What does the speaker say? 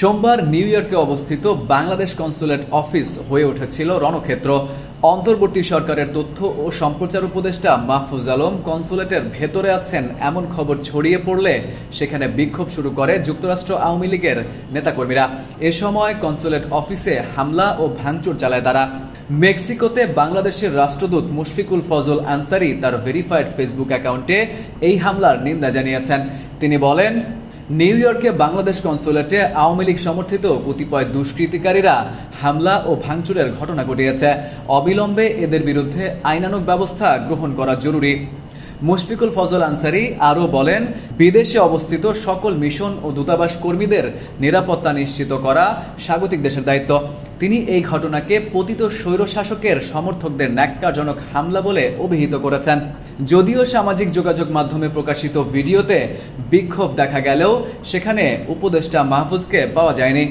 সোমবার নিউ ইয়র্কে অবস্থিত বাংলাদেশ কনসুলেট অফিস হয়ে উঠেছিল রণক্ষেত্র। অন্তর্বর্তী সরকারের তথ্য ও সম্প্রচার উপদেষ্টা মাহফুজ আলম কনসুলেটের ভেতরে আছেন এমন খবর ছড়িয়ে পড়লে সেখানে বিক্ষোভ শুরু করে যুক্তরাষ্ট্র আওয়ামী লীগের নেতাকর্মীরা। এ সময় কনসুলেট অফিসে হামলা ও ভাঙচুর চালায় তারা। মেক্সিকোতে বাংলাদেশের রাষ্ট্রদূত মুশফিকুল ফজল আনসারী তার ভেরিফাইড ফেসবুক অ্যাকাউন্টে এই হামলার নিন্দা জানিয়েছেন। তিনি বলেন, নিউ ইয়র্কে বাংলাদেশ কনসুলেটে আওয়ামী লীগ সমর্থিত কতিপয় দুষ্কৃতিকারীরা হামলা ও ভাঙচুরের ঘটনা ঘটিয়েছে। অবিলম্বে এদের বিরুদ্ধে আইনানুগ ব্যবস্থা গ্রহণ করা জরুরি। মুশফিকুল ফজল আনসারী আরও বলেন, বিদেশে অবস্থিত সকল মিশন ও দূতাবাস কর্মীদের নিরাপত্তা নিশ্চিত করা স্বাগতিক দেশের দায়িত্ব। তিনি এই ঘটনাকে পতিত স্বৈরশাসকের সমর্থকদের ন্যাক্কারজনক হামলা বলে অভিহিত করেছেন। যদিও সামাজিক যোগাযোগ মাধ্যমে প্রকাশিত ভিডিওতে বিক্ষোভ দেখা গেলেও সেখানে উপদেষ্টা মাহফুজকে পাওয়া যায়নি।